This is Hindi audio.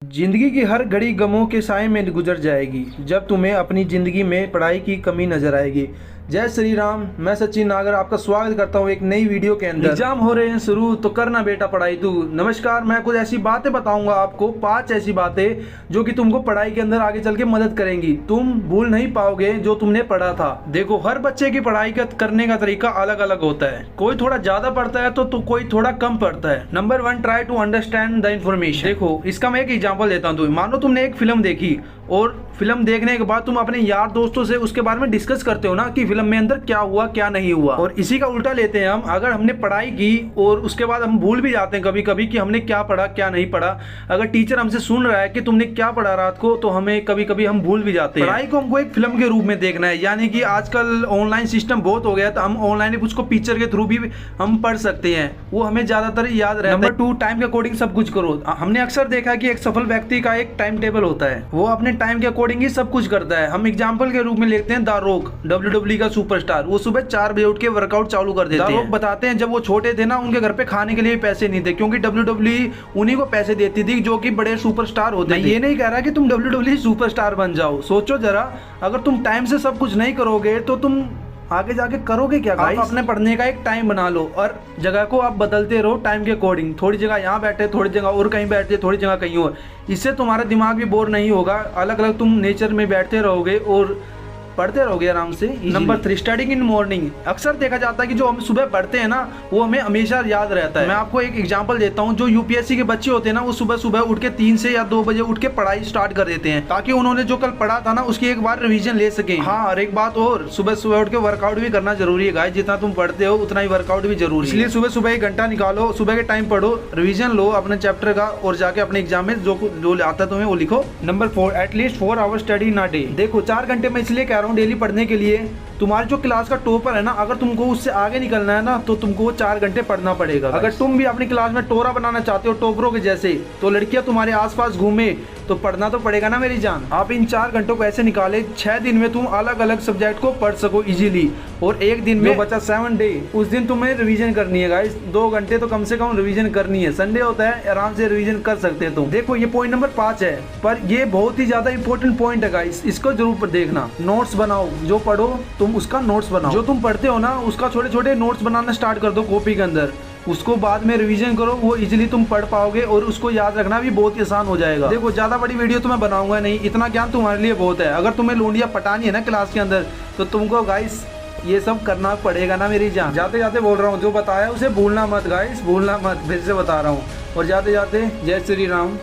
जिंदगी की हर घड़ी गमों के साए में गुजर जाएगी जब तुम्हें अपनी ज़िंदगी में पढ़ाई की कमी नज़र आएगी। जय श्री राम। मैं सचिन नागर आपका स्वागत करता हूँ एक नई वीडियो के अंदर। एग्जाम हो रहे हैं शुरू तो करना बेटा पढ़ाई तू। नमस्कार, मैं कुछ ऐसी बातें बताऊंगा आपको, 5 ऐसी बातें जो कि तुमको पढ़ाई के अंदर आगे चल के मदद करेंगी। तुम भूल नहीं पाओगे जो तुमने पढ़ा था। देखो, हर बच्चे की पढ़ाई करने का तरीका अलग अलग होता है। कोई थोड़ा ज्यादा पढ़ता है तो कोई थोड़ा कम पढ़ता है। Number 1, try to understand the information. देखो, इसका मैं एक एग्जाम्पल देता हूँ। मानो तुमने एक फिल्म देखी और फिल्म देखने के बाद तुम अपने यार दोस्तों से उसके बारे में डिस्कस करते हो ना कि फिल्म में अंदर क्या हुआ क्या नहीं हुआ। और इसी का उल्टा लेते हैं हम। अगर हमने पढ़ाई की और उसके बाद हम भूल भी जाते हैं कभी कभी कि हमने क्या पढ़ा क्या नहीं पढ़ा। अगर टीचर हमसे सुन रहा है कि तुमने क्या पढ़ा रात को, तो हमें कभी कभी हम भूल भी जाते हैं। पढ़ाई को हमको एक फिल्म के रूप में देखना है, यानी कि आजकल ऑनलाइन सिस्टम बहुत हो गया, तो हम ऑनलाइन उसको पिक्चर के थ्रू भी हम पढ़ सकते हैं, वो हमें ज्यादातर याद रहता है। नंबर 2, टाइम के अकॉर्डिंग सब कुछ करो। हमने अक्सर देखा कि एक सफल व्यक्ति का एक टाइम टेबल होता है, वो अपने टाइम के अकॉर्डिंग ही सब कुछ करता है। हम एग्जांपल के रूप में लेते हैं द रॉक, WWE का सुपरस्टार। वो सुबह 4 बजे उठ के वर्कआउट चालू कर देते हैं। द रॉक बताते हैं जब वो छोटे थे ना, उनके घर पे खाने के लिए पैसे नहीं थे, क्योंकि WWE उन्हीं को पैसे देती थी जो कि बड़े सुपरस्टार होते थे। ये नहीं कह रहा कि तुम WWE सुपरस्टार बन जाओ। सोचो जरा, अगर तुम टाइम से सब कुछ नहीं करोगे तो तुम आगे जाके करोगे क्या? आप अपने पढ़ने का एक टाइम बना लो और जगह को आप बदलते रहो टाइम के अकॉर्डिंग। थोड़ी जगह यहाँ बैठे, थोड़ी जगह और कहीं बैठे, थोड़ी जगह कहीं और। इससे तुम्हारा दिमाग भी बोर नहीं होगा। अलग अलग तुम नेचर में बैठते रहोगे और पढ़ते रहोगे आराम से। Number 3, studying in morning. अक्सर देखा जाता है कि जो हम सुबह पढ़ते हैं ना, वो हमें हमेशा याद रहता है। मैं आपको एक एग्जांपल देता हूँ। जो यूपीएससी के बच्चे होते हैं ना, वो सुबह सुबह उठ के 3 से या 2 बजे उठ के पढ़ाई स्टार्ट कर देते हैं, ताकि उन्होंने जो कल पढ़ा था ना उसकी एक बार रिवीजन ले सके। हाँ, और एक बात और, सुबह सुबह उठ के वर्कआउट भी करना जरूरी है गाइस। जितना तुम पढ़ते हो उतना ही वर्कआउट भी जरूरी है। इसलिए सुबह सुबह 1 घंटा निकालो, सुबह के टाइम पढ़ो, रिविजन लो अपने चैप्टर का और जाके अपने एग्जाम में जो आता है तुम्हें वो लिखो। Number 4, at least 4 hours study in a day. देखो, 4 घंटे मैं इसलिए कह रहा हूँ डेली पढ़ने के लिए। तुम्हारे जो क्लास का टॉपर है ना, अगर तुमको उससे आगे निकलना है ना, तो तुमको वो 4 घंटे पढ़ना पड़ेगा। अगर तुम भी अपनी क्लास में टोरा बनाना चाहते हो, टॉपरों के जैसे, तो लड़कियां तुम्हारे आसपास घूमे तो पढ़ना तो पड़ेगा ना मेरी जान। आप इन 4 घंटों को ऐसे निकाले, 6 दिन में तुम अलग अलग सब्जेक्ट को पढ़ सको इजीली। और एक दिन में बचा 7 डे, उस दिन तुम्हें रिवीजन करनी है गाइस। 2 घंटे तो कम से कम रिवीजन करनी है। संडे होता है, आराम से रिवीजन कर सकते हैं तुम। देखो, ये पॉइंट नंबर 5 है, पर ये बहुत ही ज्यादा इंपॉर्टेंट पॉइंट है गाइस। इसको जरूर देखना। नोट्स बनाओ, जो पढ़ो तुम उसका नोट्स बनाओ। जो तुम पढ़ते हो ना उसका छोटे छोटे नोट्स बनाना स्टार्ट कर दो कॉपी के अंदर। उसको बाद में रिवीजन करो, वो इजीली तुम पढ़ पाओगे और उसको याद रखना भी बहुत ही आसान हो जाएगा। देखो, ज्यादा बड़ी वीडियो तो मैं बनाऊंगा नहीं, इतना ज्ञान तुम्हारे लिए बहुत है। अगर तुम्हें लोंडिया पटानी है ना क्लास के अंदर, तो तुमको गाइस ये सब करना पड़ेगा ना मेरी जान। जाते जाते बोल रहा हूँ, जो बताया उसे भूलना मत गाइस, भूलना मत। फिर से बता रहा हूँ। और जाते जाते जय श्री राम।